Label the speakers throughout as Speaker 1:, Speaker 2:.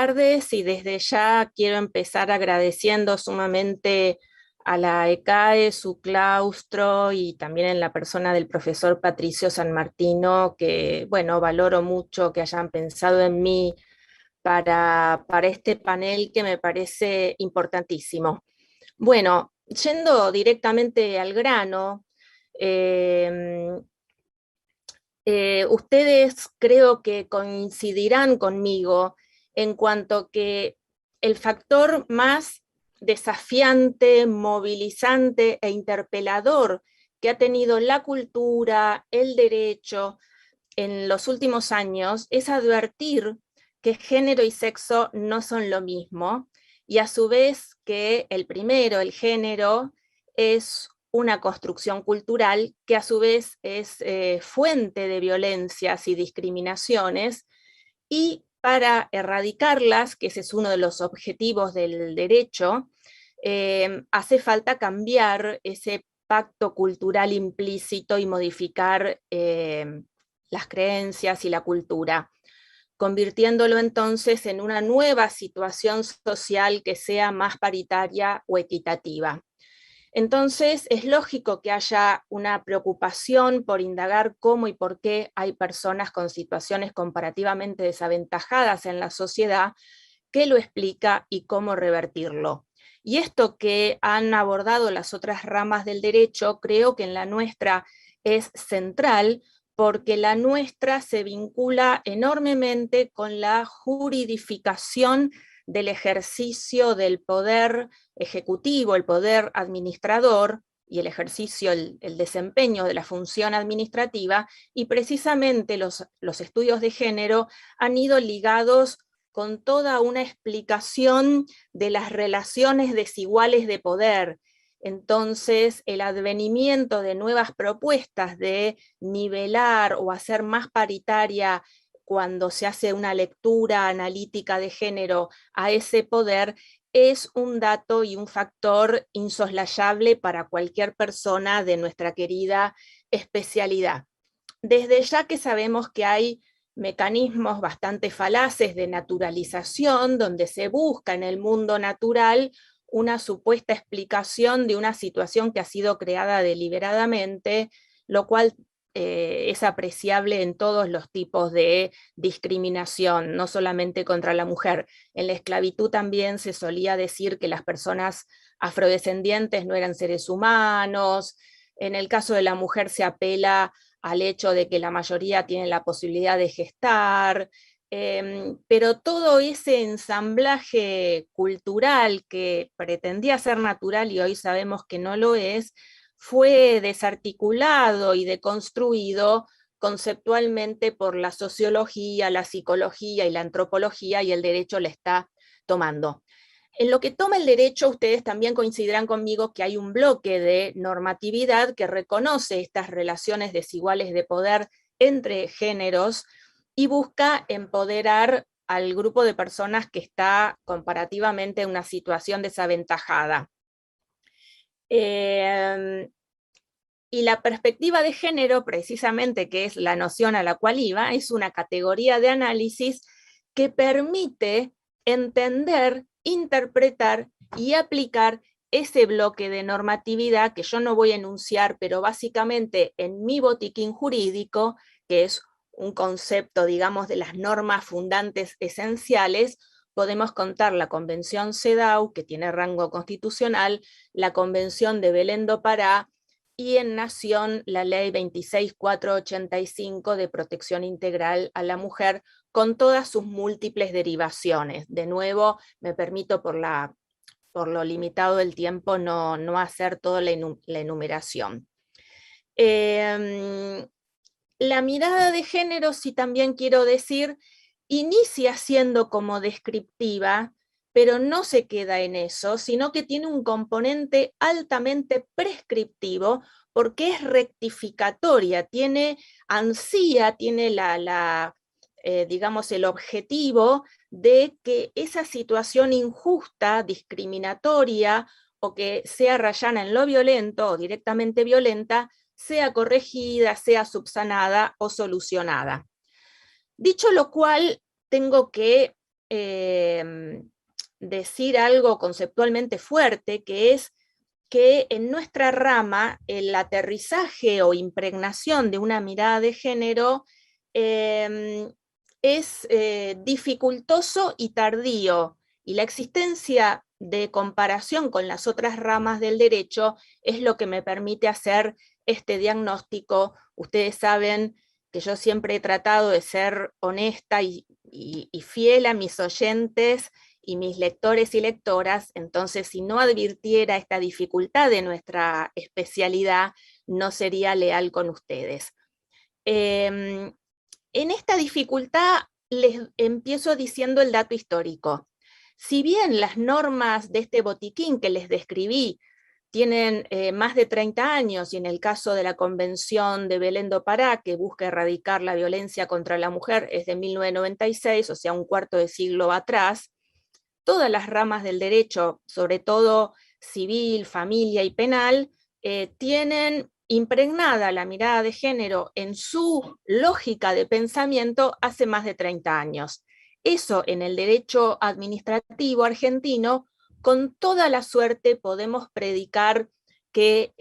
Speaker 1: tardes y desde ya quiero empezar agradeciendo sumamente a la ECAE, su claustro y también en la persona del profesor Patricio San Martino, que bueno, valoro mucho que hayan pensado en mí para este panel que me parece importantísimo. Bueno, yendo directamente al grano, eh, ustedes creo que coincidirán conmigo en cuanto que el factor más desafiante, movilizante e interpelador que ha tenido la cultura, el derecho en los últimos años es advertir que género y sexo no son lo mismo y a su vez que el primero, el género, es una construcción cultural que a su vez es fuente de violencias y discriminaciones, y para erradicarlas, que ese es uno de los objetivos del derecho, hace falta cambiar ese pacto cultural implícito y modificar las creencias y la cultura, convirtiéndolo entonces en una nueva situación social que sea más paritaria o equitativa. Entonces, es lógico que haya una preocupación por indagar cómo y por qué hay personas con situaciones comparativamente desaventajadas en la sociedad, qué lo explica y cómo revertirlo. Y esto que han abordado las otras ramas del derecho, creo que en la nuestra es central, porque la nuestra se vincula enormemente con la juridificación del ejercicio del poder ejecutivo, el poder administrador y el ejercicio, el desempeño de la función administrativa, y precisamente los estudios de género han ido ligados con toda una explicación de las relaciones desiguales de poder. Entonces, el advenimiento de nuevas propuestas de nivelar o hacer más paritaria cuando se hace una lectura analítica de género a ese poder es un dato y un factor insoslayable para cualquier persona de nuestra querida especialidad. Desde ya que sabemos que hay mecanismos bastante falaces de naturalización, donde se busca en el mundo natural una supuesta explicación de una situación que ha sido creada deliberadamente, lo cual es apreciable en todos los tipos de discriminación, no solamente contra la mujer. En la esclavitud también se solía decir que las personas afrodescendientes no eran seres humanos. En el caso de la mujer se apela al hecho de que la mayoría tienen la posibilidad de gestar, pero todo ese ensamblaje cultural que pretendía ser natural y hoy sabemos que no lo es, fue desarticulado y deconstruido conceptualmente por la sociología, la psicología y la antropología, y el derecho le está tomando. En lo que toma el derecho, ustedes también coincidirán conmigo que hay un bloque de normatividad que reconoce estas relaciones desiguales de poder entre géneros y busca empoderar al grupo de personas que está comparativamente en una situación desaventajada. Y la perspectiva de género, precisamente, que es la noción a la cual iba, es una categoría de análisis que permite entender, interpretar y aplicar ese bloque de normatividad que yo no voy a enunciar, pero básicamente en mi botiquín jurídico, que es un concepto, digamos, de las normas fundantes esenciales, podemos contar la Convención CEDAW, que tiene rango constitucional, la Convención de Belén do Pará, y en Nación la Ley 26.485 de protección integral a la mujer, con todas sus múltiples derivaciones. De nuevo, me permito por lo limitado del tiempo no hacer toda la enumeración. La mirada de género, sí también quiero decir, inicia siendo como descriptiva, pero no se queda en eso, sino que tiene un componente altamente prescriptivo porque es rectificatoria, ansía, tiene digamos, el objetivo de que esa situación injusta, discriminatoria o que sea rayana en lo violento o directamente violenta, sea corregida, sea subsanada o solucionada. Dicho lo cual, tengo que decir algo conceptualmente fuerte, que es que en nuestra rama el aterrizaje o impregnación de una mirada de género es dificultoso y tardío, y la existencia de comparación con las otras ramas del derecho es lo que me permite hacer este diagnóstico. Ustedes saben que yo siempre he tratado de ser honesta y fiel a mis oyentes y mis lectores y lectoras, entonces si no advirtiera esta dificultad de nuestra especialidad, no sería leal con ustedes. En esta dificultad les empiezo diciendo el dato histórico. Si bien las normas de este botiquín que les describí tienen más de 30 años, y en el caso de la Convención de Belén do Pará, que busca erradicar la violencia contra la mujer, es de 1996, o sea, un cuarto de siglo atrás, todas las ramas del derecho, sobre todo civil, familia y penal, tienen impregnada la mirada de género en su lógica de pensamiento hace más de 30 años. Eso en el derecho administrativo argentino, con toda la suerte podemos predicar que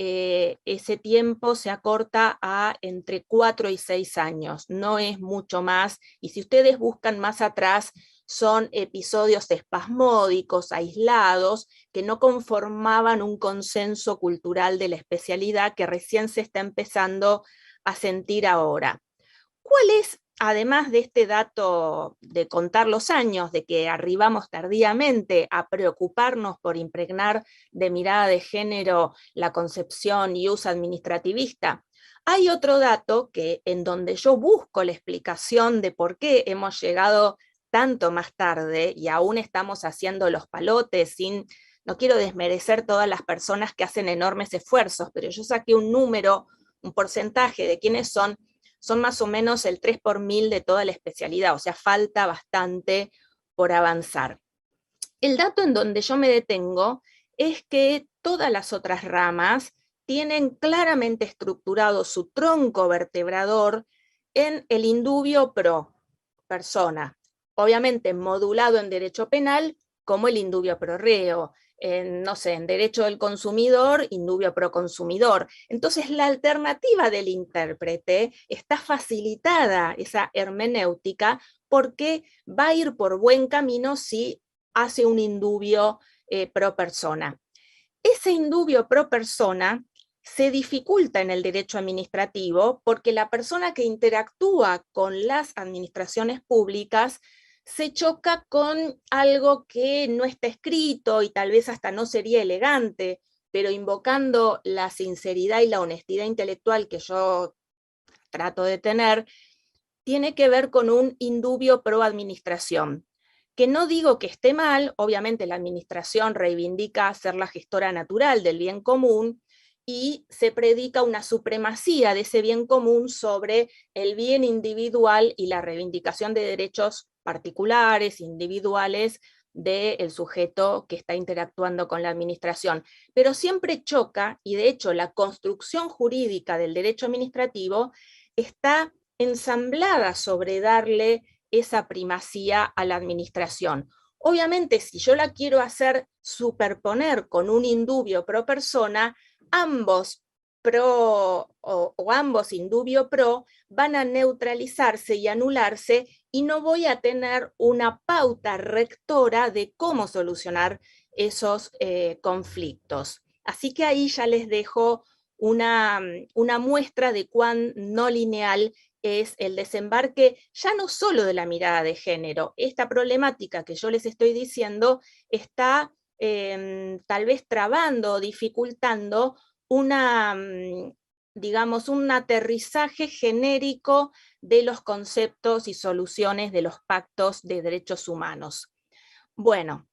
Speaker 1: ese tiempo se acorta a entre 4 y 6 años, no es mucho más, y si ustedes buscan más atrás, son episodios espasmódicos, aislados, que no conformaban un consenso cultural de la especialidad que recién se está empezando a sentir ahora. ¿Cuál es, además de este dato de contar los años, de que arribamos tardíamente a preocuparnos por impregnar de mirada de género la concepción y uso administrativista? Hay otro dato que en donde yo busco la explicación de por qué hemos llegado tanto más tarde y aún estamos haciendo los palotes sin, no quiero desmerecer todas las personas que hacen enormes esfuerzos, pero yo saqué un número, un porcentaje de quiénes son más o menos el 3 por 1000 de toda la especialidad, o sea, falta bastante por avanzar. El dato en donde yo me detengo es que todas las otras ramas tienen claramente estructurado su tronco vertebrador en el indubio pro persona, obviamente modulado en derecho penal como el indubio pro reo, no sé, en derecho del consumidor, indubio pro consumidor. Entonces la alternativa del intérprete está facilitada, esa hermenéutica, porque va a ir por buen camino si hace un indubio pro persona. Ese indubio pro persona se dificulta en el derecho administrativo porque la persona que interactúa con las administraciones públicas se choca con algo que no está escrito y tal vez hasta no sería elegante, pero invocando la sinceridad y la honestidad intelectual que yo trato de tener, tiene que ver con un indubio pro administración, que no digo que esté mal, obviamente la administración reivindica ser la gestora natural del bien común y se predica una supremacía de ese bien común sobre el bien individual y la reivindicación de derechos particulares, individuales, del sujeto que está interactuando con la administración. Pero siempre choca, y de hecho la construcción jurídica del derecho administrativo está ensamblada sobre darle esa primacía a la administración. Obviamente, si yo la quiero hacer superponer con un indubio pro persona, ambos pro o ambos indubio pro van a neutralizarse y anularse y no voy a tener una pauta rectora de cómo solucionar esos conflictos. Así que ahí ya les dejo una muestra de cuán no lineal es el desembarque ya no solo de la mirada de género. Esta problemática que yo les estoy diciendo está tal vez trabando o dificultando digamos, un aterrizaje genérico de los conceptos y soluciones de los pactos de derechos humanos. Bueno,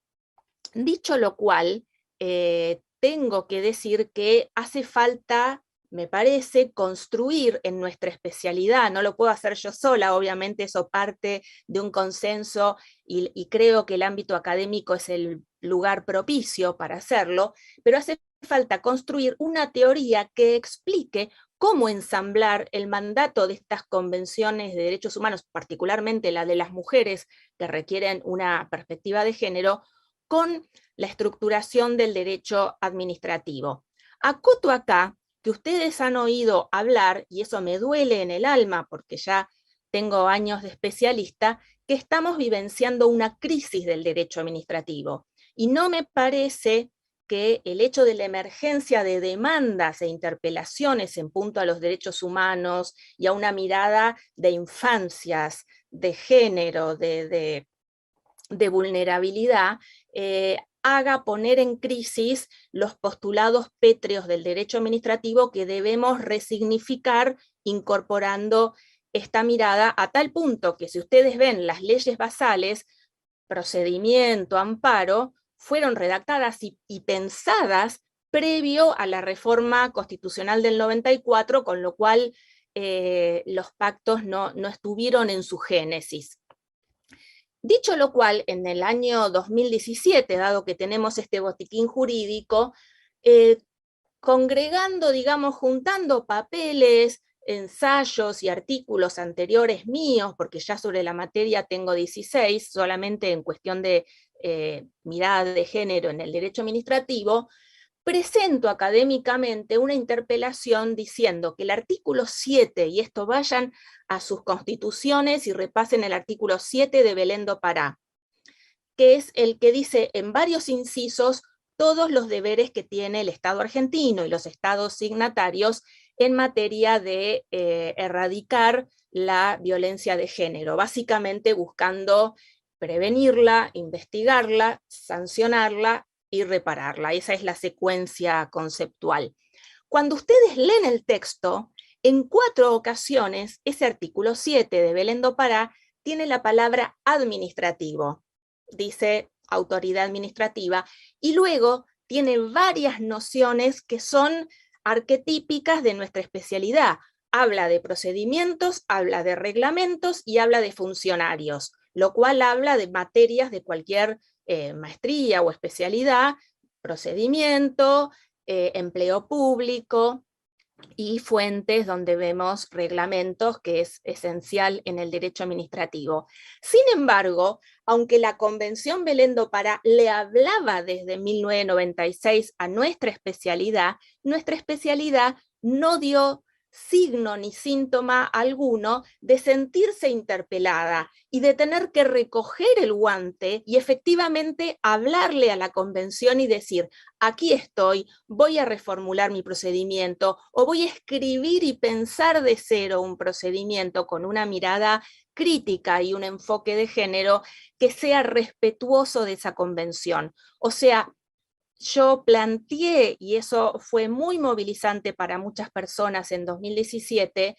Speaker 1: dicho lo cual, tengo que decir que hace falta, me parece, construir en nuestra especialidad, no lo puedo hacer yo sola, obviamente eso parte de un consenso y creo que el ámbito académico es el lugar propicio para hacerlo, pero hace falta construir una teoría que explique cómo ensamblar el mandato de estas convenciones de derechos humanos, particularmente la de las mujeres, que requieren una perspectiva de género, con la estructuración del derecho administrativo. Acoto acá que ustedes han oído hablar, y eso me duele en el alma porque ya tengo años de especialista, que estamos vivenciando una crisis del derecho administrativo. Y no me parece que el hecho de la emergencia de demandas e interpelaciones en punto a los derechos humanos y a una mirada de infancias, de género, de vulnerabilidad, haga poner en crisis los postulados pétreos del derecho administrativo que debemos resignificar incorporando esta mirada a tal punto que si ustedes ven las leyes basales, procedimiento, amparo, fueron redactadas y pensadas previo a la reforma constitucional del 94, con lo cual los pactos no estuvieron en su génesis. Dicho lo cual, en el año 2017, dado que tenemos este botiquín jurídico, congregando, digamos, juntando papeles, ensayos y artículos anteriores míos, porque ya sobre la materia tengo 16, solamente en cuestión de mirada de género en el derecho administrativo, presento académicamente una interpelación diciendo que el artículo 7, y esto vayan a sus constituciones y repasen el artículo 7 de Belén do Pará, que es el que dice en varios incisos todos los deberes que tiene el Estado argentino y los estados signatarios en materia de erradicar la violencia de género, básicamente buscando prevenirla, investigarla, sancionarla y repararla. Esa es la secuencia conceptual. Cuando ustedes leen el texto, en 4 ocasiones, ese artículo 7 de Belén do Pará tiene la palabra administrativo, dice autoridad administrativa, y luego tiene varias nociones que son arquetípicas de nuestra especialidad. Habla de procedimientos, habla de reglamentos y habla de funcionarios, lo cual habla de materias de cualquier maestría o especialidad, procedimiento, empleo público y fuentes donde vemos reglamentos, que es esencial en el derecho administrativo. Sin embargo, aunque la Convención Belén do Pará le hablaba desde 1996 a nuestra especialidad no dio signo ni síntoma alguno de sentirse interpelada y de tener que recoger el guante y efectivamente hablarle a la convención y decir, aquí estoy, voy a reformular mi procedimiento o voy a escribir y pensar de cero un procedimiento con una mirada crítica y un enfoque de género que sea respetuoso de esa convención. O sea, yo planteé, y eso fue muy movilizante para muchas personas en 2017,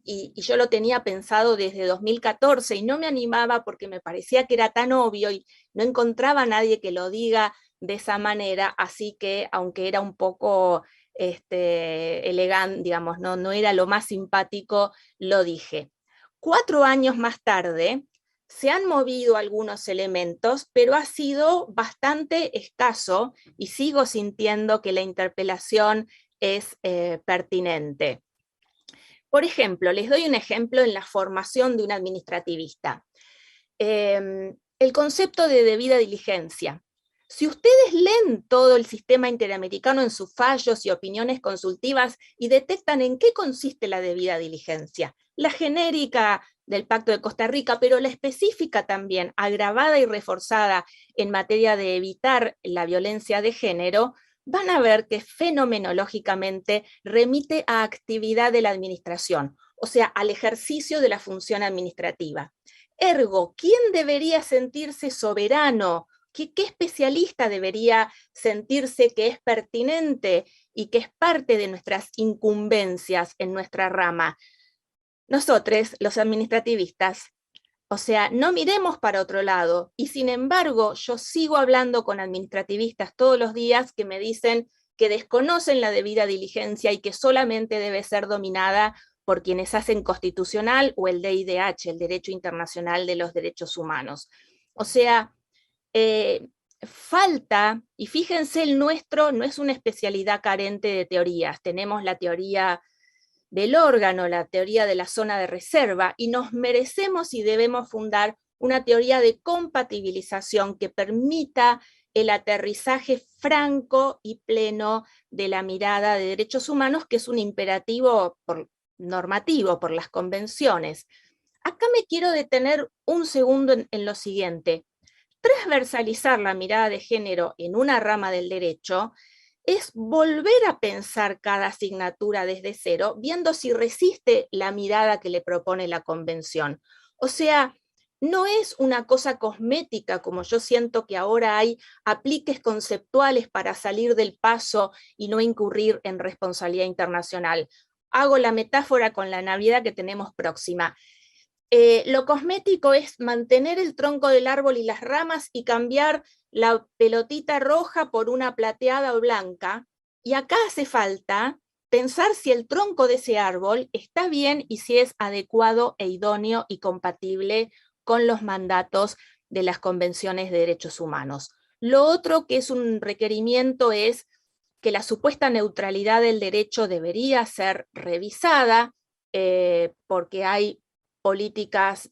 Speaker 1: y yo lo tenía pensado desde 2014 y no me animaba porque me parecía que era tan obvio y no encontraba a nadie que lo diga de esa manera, así que aunque era un poco elegante, digamos, no era lo más simpático, lo dije. 4 años más tarde, se han movido algunos elementos, pero ha sido bastante escaso y sigo sintiendo que la interpelación es pertinente. Por ejemplo, les doy un ejemplo en la formación de un administrativista. El concepto de debida diligencia. Si ustedes leen todo el sistema interamericano en sus fallos y opiniones consultivas y detectan en qué consiste la debida diligencia, la genérica del Pacto de Costa Rica, pero la específica también, agravada y reforzada en materia de evitar la violencia de género, van a ver que fenomenológicamente remite a actividad de la administración, o sea, al ejercicio de la función administrativa. Ergo, ¿quién debería sentirse soberano? ¿Qué especialista debería sentirse que es pertinente y que es parte de nuestras incumbencias en nuestra rama? Nosotros, los administrativistas. O sea, no miremos para otro lado. Y sin embargo, yo sigo hablando con administrativistas todos los días que me dicen que desconocen la debida diligencia y que solamente debe ser dominada por quienes hacen constitucional o el DIDH, el Derecho Internacional de los Derechos Humanos. O sea, falta, y fíjense, el nuestro no es una especialidad carente de teorías. Tenemos la teoría del órgano, la teoría de la zona de reserva, y nos merecemos y debemos fundar una teoría de compatibilización que permita el aterrizaje franco y pleno de la mirada de derechos humanos, que es un imperativo normativo por las convenciones. Acá me quiero detener un segundo en lo siguiente. Transversalizar la mirada de género en una rama del derecho es volver a pensar cada asignatura desde cero, viendo si resiste la mirada que le propone la convención. O sea, no es una cosa cosmética, como yo siento que ahora hay apliques conceptuales para salir del paso y no incurrir en responsabilidad internacional. Hago la metáfora con la Navidad que tenemos próxima. Lo cosmético es mantener el tronco del árbol y las ramas y cambiar la pelotita roja por una plateada o blanca. Y acá hace falta pensar si el tronco de ese árbol está bien y si es adecuado e idóneo y compatible con los mandatos de las convenciones de derechos humanos. Lo otro que es un requerimiento es que la supuesta neutralidad del derecho debería ser revisada, porque hay políticas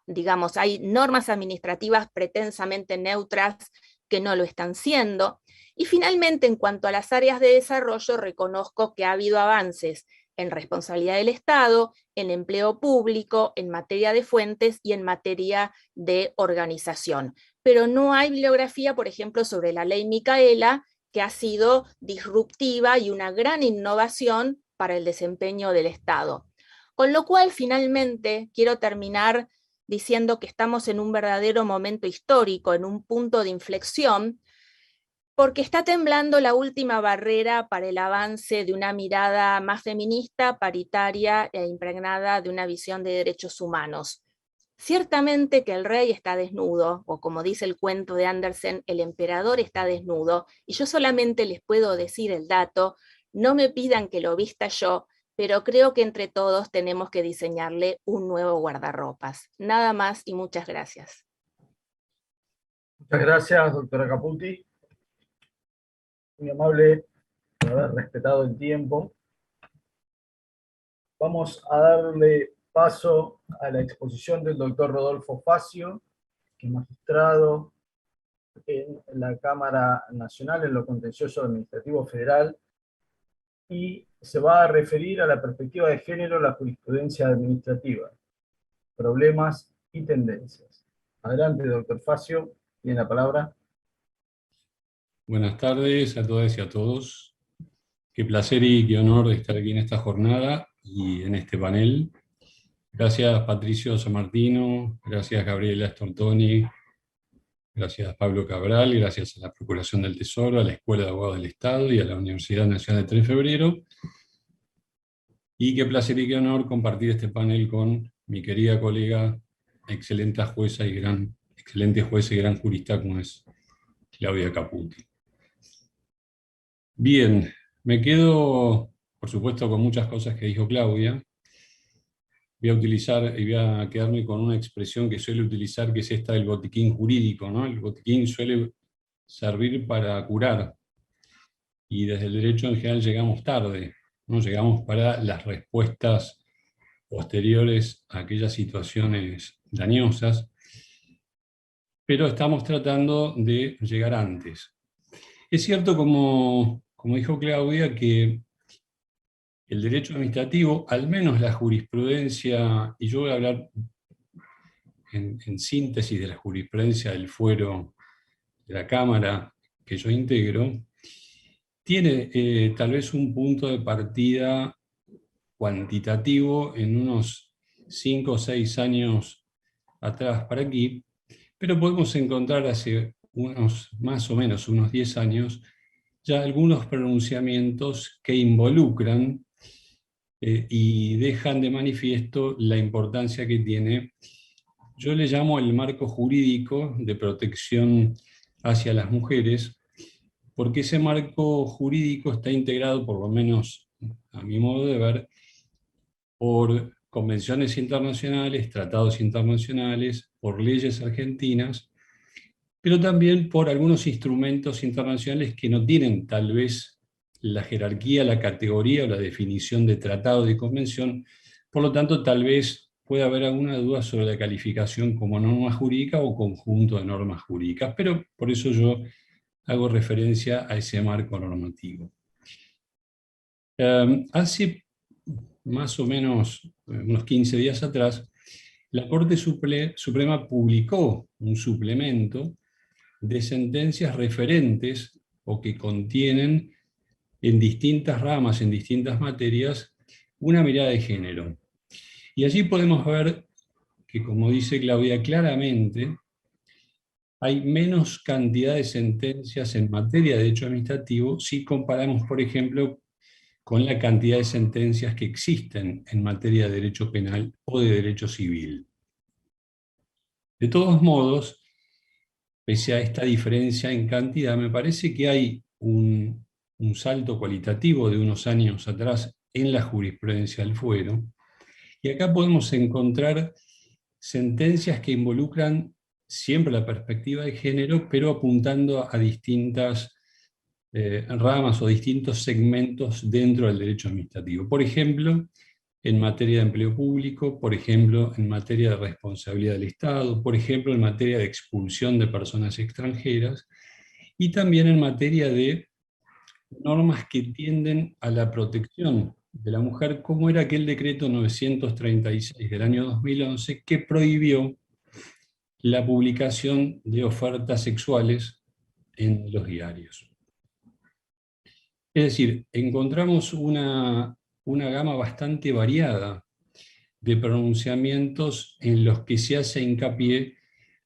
Speaker 1: digamos, hay normas administrativas pretensamente neutras que no lo están siendo. Y finalmente, en cuanto a las áreas de desarrollo, reconozco que ha habido avances en responsabilidad del Estado, en empleo público, en materia de fuentes y en materia de organización. Pero no hay bibliografía, por ejemplo, sobre la ley Micaela, que ha sido disruptiva y una gran innovación para el desempeño del Estado. Con lo cual, finalmente, quiero terminar diciendo que estamos en un verdadero momento histórico, en un punto de inflexión, porque está temblando la última barrera para el avance de una mirada más feminista, paritaria e impregnada de una visión de derechos humanos. Ciertamente que el rey está desnudo, o como dice el cuento de Andersen, el emperador está desnudo, y yo solamente les puedo decir el dato, no me pidan que lo vista yo, pero creo que entre todos tenemos que diseñarle un nuevo guardarropas. Nada más y muchas gracias.
Speaker 2: Muchas gracias, doctora Caputi. Muy amable por haber respetado el tiempo. Vamos a darle paso a la exposición del doctor Rodolfo Facio, que es magistrado en la Cámara Nacional en lo Contencioso Administrativo Federal, y se va a referir a la perspectiva de género en la jurisprudencia administrativa, problemas y tendencias. Adelante, doctor Facio, tiene la palabra.
Speaker 3: Buenas tardes a todas y a todos. Qué placer y qué honor de estar aquí en esta jornada y en este panel. Gracias Patricio Sammartino, gracias Gabriela Stortoni, gracias Pablo Cabral, gracias a la Procuración del Tesoro, a la Escuela de Abogados del Estado y a la Universidad Nacional de 3 de Febrero. Y qué placer y qué honor compartir este panel con mi querida colega, excelente jueza y gran jurista como es Claudia Caputi. Bien, me quedo, por supuesto, con muchas cosas que dijo Claudia. Voy a utilizar y voy a quedarme con una expresión que suele utilizar, que es esta del botiquín jurídico, ¿no? El botiquín suele servir para curar, y desde el derecho en general llegamos tarde, ¿no? Llegamos para las respuestas posteriores a aquellas situaciones dañosas, pero estamos tratando de llegar antes. Es cierto, como dijo Claudia, que el derecho administrativo, al menos la jurisprudencia, y yo voy a hablar en síntesis de la jurisprudencia del fuero de la Cámara que yo integro, tiene tal vez un punto de partida cuantitativo en unos 5 o 6 años atrás para aquí, pero podemos encontrar hace más o menos unos 10 años ya algunos pronunciamientos que involucran y dejan de manifiesto la importancia que tiene, yo le llamo el marco jurídico de protección hacia las mujeres, porque ese marco jurídico está integrado, por lo menos a mi modo de ver, por convenciones internacionales, tratados internacionales, por leyes argentinas, pero también por algunos instrumentos internacionales que no tienen tal vez la jerarquía, la categoría o la definición de tratado de convención. Por lo tanto, tal vez pueda haber alguna duda sobre la calificación como norma jurídica o conjunto de normas jurídicas, pero por eso yo hago referencia a ese marco normativo. Hace más o menos unos 15 días atrás, la Corte Suprema publicó un suplemento de sentencias referentes o que contienen en distintas ramas, en distintas materias, una mirada de género. Y allí podemos ver que, como dice Claudia, claramente hay menos cantidad de sentencias en materia de derecho administrativo si comparamos, por ejemplo, con la cantidad de sentencias que existen en materia de derecho penal o de derecho civil. De todos modos, pese a esta diferencia en cantidad, me parece que hay un salto cualitativo de unos años atrás en la jurisprudencia del fuero, y acá podemos encontrar sentencias que involucran siempre la perspectiva de género, pero apuntando a distintas ramas o distintos segmentos dentro del derecho administrativo. Por ejemplo, en materia de empleo público, por ejemplo, en materia de responsabilidad del Estado, por ejemplo, en materia de expulsión de personas extranjeras, y también en materia de normas que tienden a la protección de la mujer, como era aquel decreto 936 del año 2011, que prohibió la publicación de ofertas sexuales en los diarios. Es decir, encontramos una gama bastante variada de pronunciamientos en los que se hace hincapié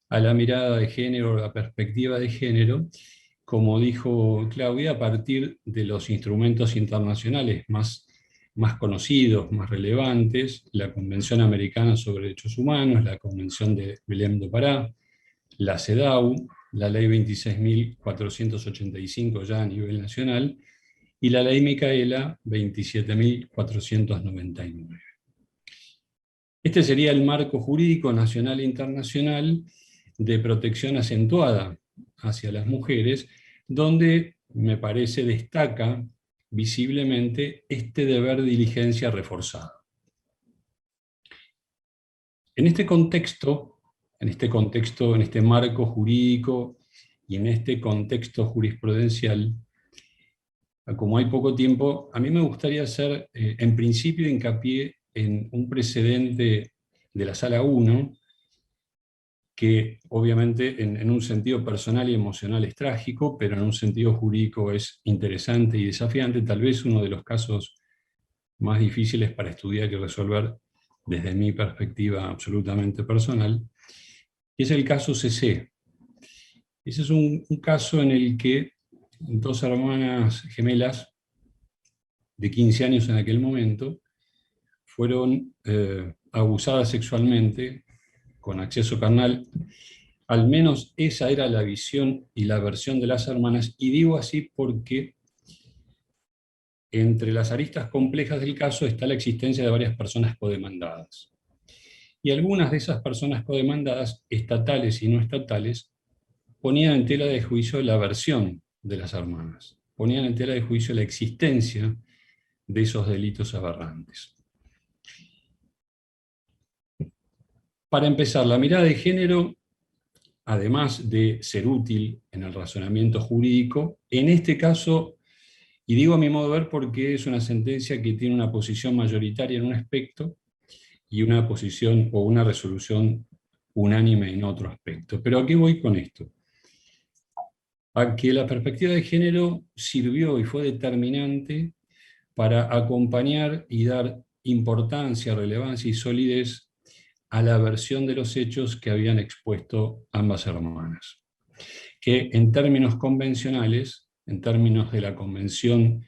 Speaker 3: a la mirada de género, a la perspectiva de género, como dijo Claudia, a partir de los instrumentos internacionales más conocidos, más relevantes, la Convención Americana sobre Derechos Humanos, la Convención de Belém do Pará, la CEDAW, la Ley 26.485 ya a nivel nacional, y la Ley Micaela 27.499. Este sería el marco jurídico nacional e internacional de protección acentuada hacia las mujeres, donde me parece destaca visiblemente este deber de diligencia reforzado. En este contexto, en este marco jurídico y en este contexto jurisprudencial, como hay poco tiempo, a mí me gustaría hacer, en principio, hincapié en un precedente de la Sala 1, que obviamente en un sentido personal y emocional es trágico, pero en un sentido jurídico es interesante y desafiante, tal vez uno de los casos más difíciles para estudiar y resolver desde mi perspectiva absolutamente personal, y es el caso CC. Ese es un caso en el que dos hermanas gemelas de 15 años en aquel momento fueron abusadas sexualmente con acceso carnal. Al menos esa era la visión y la versión de las hermanas, y digo así porque entre las aristas complejas del caso está la existencia de varias personas codemandadas. Y algunas de esas personas codemandadas, estatales y no estatales, ponían en tela de juicio la versión de las hermanas, ponían en tela de juicio la existencia de esos delitos aberrantes. Para empezar, la mirada de género, además de ser útil en el razonamiento jurídico, en este caso, y digo a mi modo de ver porque es una sentencia que tiene una posición mayoritaria en un aspecto y una posición o una resolución unánime en otro aspecto. Pero ¿a qué voy con esto? A que la perspectiva de género sirvió y fue determinante para acompañar y dar importancia, relevancia y solidez a la versión de los hechos que habían expuesto ambas hermanas, que en términos convencionales, en términos de la Convención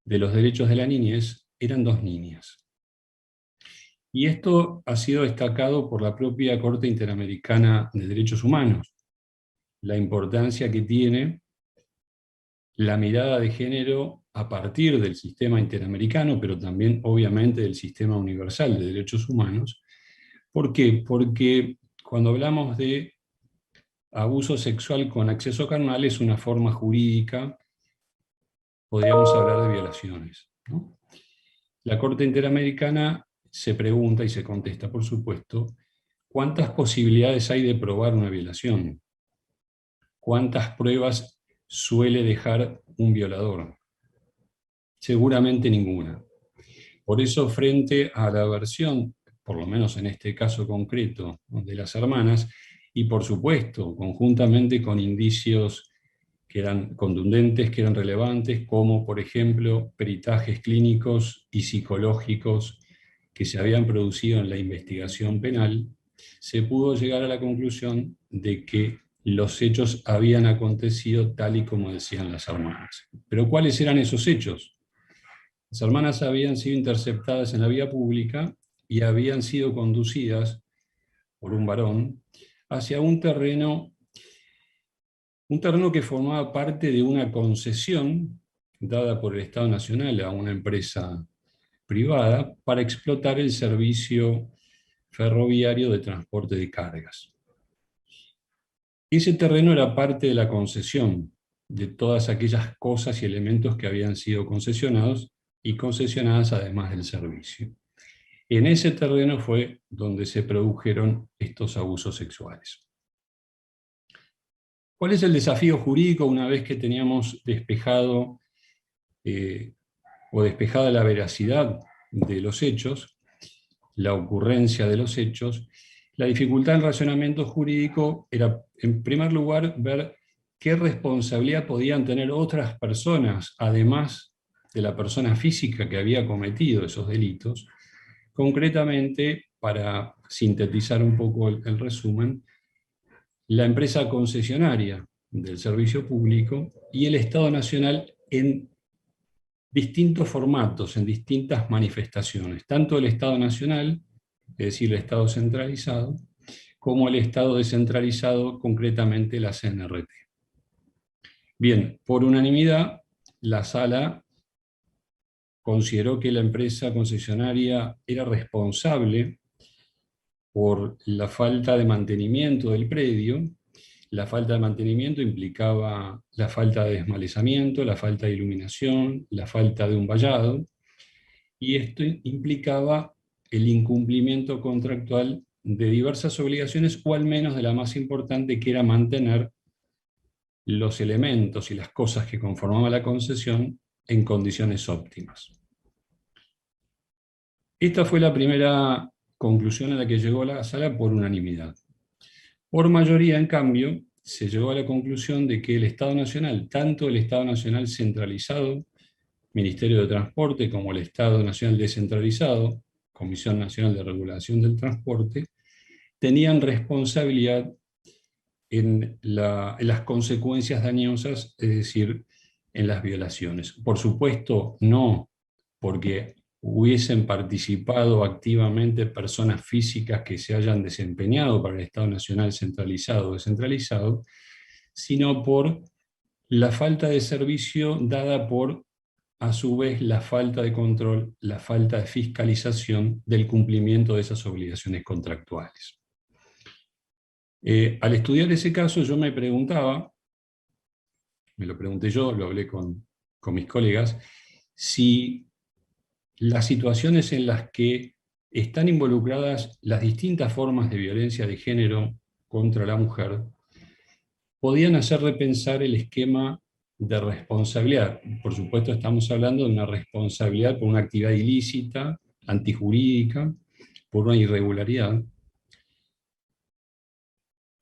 Speaker 3: de los Derechos de la Niñez, eran dos niñas. Y esto ha sido destacado por la propia Corte Interamericana de Derechos Humanos, la importancia que tiene la mirada de género a partir del sistema interamericano, pero también obviamente del sistema universal de derechos humanos. ¿Por qué? Porque cuando hablamos de abuso sexual con acceso carnal es una forma jurídica, podríamos hablar de violaciones, ¿no? La Corte Interamericana se pregunta y se contesta, por supuesto, ¿cuántas posibilidades hay de probar una violación? ¿Cuántas pruebas suele dejar un violador? Seguramente ninguna. Por eso, frente a la versión, por lo menos en este caso concreto, de las hermanas, y por supuesto, conjuntamente con indicios que eran contundentes, que eran relevantes, como por ejemplo peritajes clínicos y psicológicos que se habían producido en la investigación penal, se pudo llegar a la conclusión de que los hechos habían acontecido tal y como decían las hermanas. ¿Pero cuáles eran esos hechos? Las hermanas habían sido interceptadas en la vía pública y habían sido conducidas por un varón hacia un terreno que formaba parte de una concesión dada por el Estado Nacional a una empresa privada para explotar el servicio ferroviario de transporte de cargas. Ese terreno era parte de la concesión, de todas aquellas cosas y elementos que habían sido concesionados y concesionadas además del servicio. En ese terreno fue donde se produjeron estos abusos sexuales. ¿Cuál es el desafío jurídico una vez que teníamos despejado o despejada la veracidad de los hechos, la ocurrencia de los hechos? La dificultad en razonamiento jurídico era, en primer lugar, ver qué responsabilidad podían tener otras personas, además de la persona física que había cometido esos delitos. Concretamente, para sintetizar un poco el resumen, la empresa concesionaria del servicio público y el Estado Nacional en distintos formatos, en distintas manifestaciones, tanto el Estado Nacional, es decir, el Estado centralizado, como el Estado descentralizado, concretamente la CNRT. Bien, por unanimidad, la Sala consideró que la empresa concesionaria era responsable por la falta de mantenimiento del predio. La falta de mantenimiento implicaba la falta de desmalezamiento, la falta de iluminación, la falta de un vallado, y esto implicaba el incumplimiento contractual de diversas obligaciones, o al menos de la más importante, que era mantener los elementos y las cosas que conformaban la concesión en condiciones óptimas. Esta fue la primera conclusión a la que llegó la Sala por unanimidad. Por mayoría, en cambio, se llegó a la conclusión de que el Estado Nacional, tanto el Estado Nacional centralizado, Ministerio de Transporte, como el Estado Nacional descentralizado, Comisión Nacional de Regulación del Transporte, tenían responsabilidad en las consecuencias dañosas, es decir, en las violaciones. Por supuesto, no porque hubiesen participado activamente personas físicas que se hayan desempeñado para el Estado Nacional centralizado o descentralizado, sino por la falta de servicio dada por, a su vez, la falta de control, la falta de fiscalización del cumplimiento de esas obligaciones contractuales. Al estudiar ese caso yo me preguntaba, me lo pregunté yo, lo hablé con mis colegas, si las situaciones en las que están involucradas las distintas formas de violencia de género contra la mujer podían hacer repensar el esquema de responsabilidad. Por supuesto estamos hablando de una responsabilidad por una actividad ilícita, antijurídica, por una irregularidad,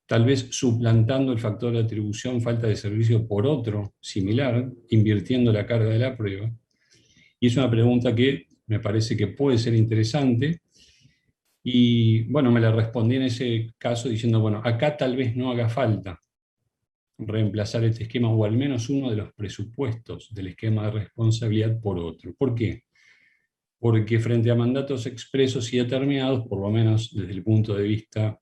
Speaker 3: tal vez suplantando el factor de atribución, falta de servicio, por otro similar, invirtiendo la carga de la prueba. Y es una pregunta que me parece que puede ser interesante, y bueno, me la respondí en ese caso diciendo, bueno, acá tal vez no haga falta reemplazar este esquema, o al menos uno de los presupuestos del esquema de responsabilidad por otro. ¿Por qué? Porque frente a mandatos expresos y determinados, por lo menos desde el punto de vista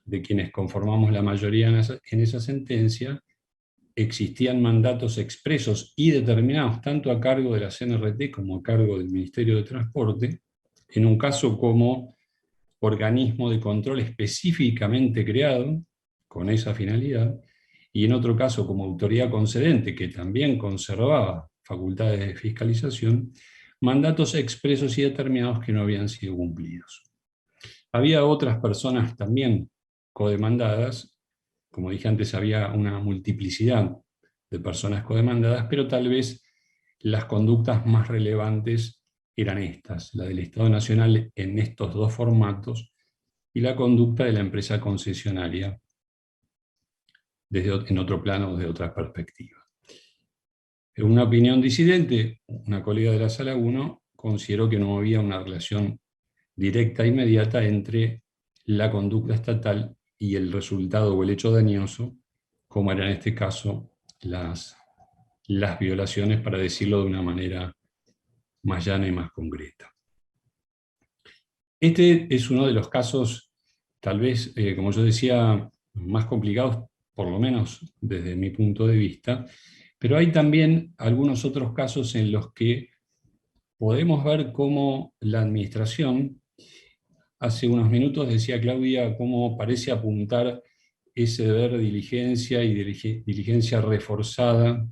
Speaker 3: de quienes conformamos la mayoría en esa sentencia, existían mandatos expresos y determinados tanto a cargo de la CNRT como a cargo del Ministerio de Transporte, en un caso como organismo de control específicamente creado con esa finalidad, y en otro caso como autoridad concedente, que también conservaba facultades de fiscalización, mandatos expresos y determinados que no habían sido cumplidos. Había otras personas también codemandadas, como dije antes, había una multiplicidad de personas codemandadas, pero tal vez las conductas más relevantes eran estas, la del Estado Nacional en estos dos formatos y la conducta de la empresa concesionaria en otro plano, desde otra perspectiva. En una opinión disidente, una colega de la Sala 1 consideró que no había una relación directa e inmediata entre la conducta estatal y el resultado o el hecho dañoso, como eran en este caso las violaciones, para decirlo de una manera más llana y más concreta. Este es uno de los casos, tal vez, como yo decía, más complicados, por lo menos desde mi punto de vista, pero hay también algunos otros casos en los que podemos ver cómo la administración, hace unos minutos decía Claudia, cómo parece apuntar ese deber de diligencia y diligencia reforzada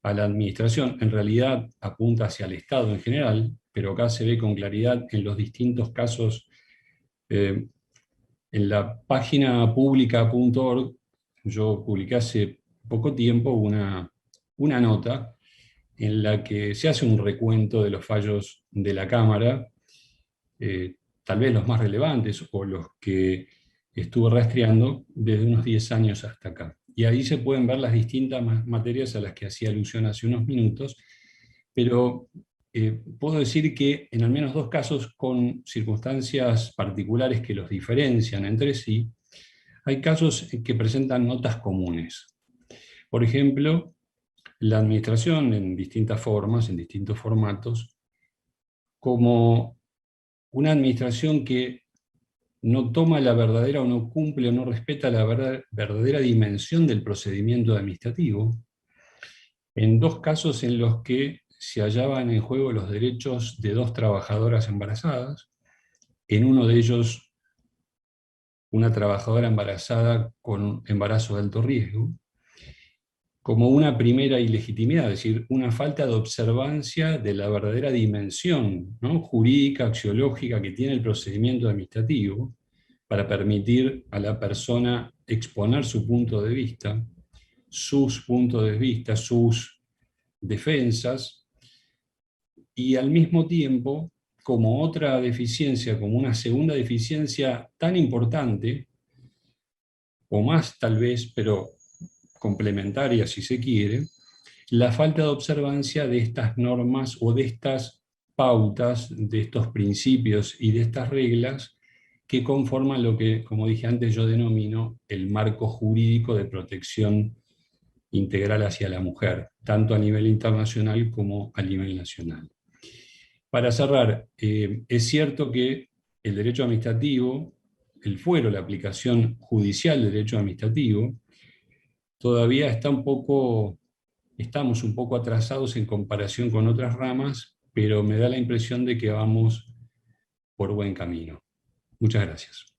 Speaker 3: a la administración. En realidad apunta hacia el Estado en general, pero acá se ve con claridad en los distintos casos. En la página pública.org, yo publiqué hace poco tiempo una nota en la que se hace un recuento de los fallos de la Cámara, tal vez los más relevantes o los que estuve rastreando desde unos 10 años hasta acá. Y ahí se pueden ver las distintas materias a las que hacía alusión hace unos minutos, pero puedo decir que en al menos dos casos, con circunstancias particulares que los diferencian entre sí, hay casos que presentan notas comunes. Por ejemplo, la administración en distintas formas, en distintos formatos, como una administración que no toma la verdadera o no cumple o no respeta la verdadera dimensión del procedimiento administrativo, en dos casos en los que se hallaban en juego los derechos de dos trabajadoras embarazadas, en uno de ellos una trabajadora embarazada con embarazo de alto riesgo, como una primera ilegitimidad, es decir, una falta de observancia de la verdadera dimensión, ¿no?, jurídica, axiológica que tiene el procedimiento administrativo para permitir a la persona exponer su punto de vista, sus puntos de vista, sus defensas, y al mismo tiempo, como otra deficiencia, como una segunda deficiencia tan importante, o más tal vez, pero complementaria si se quiere, la falta de observancia de estas normas o de estas pautas, de estos principios y de estas reglas que conforman lo que, como dije antes, yo denomino el marco jurídico de protección integral hacia la mujer, tanto a nivel internacional como a nivel nacional. Para cerrar, es cierto que el derecho administrativo, el fuero, la aplicación judicial del derecho administrativo, todavía estamos un poco atrasados en comparación con otras ramas, pero me da la impresión de que vamos por buen camino. Muchas gracias.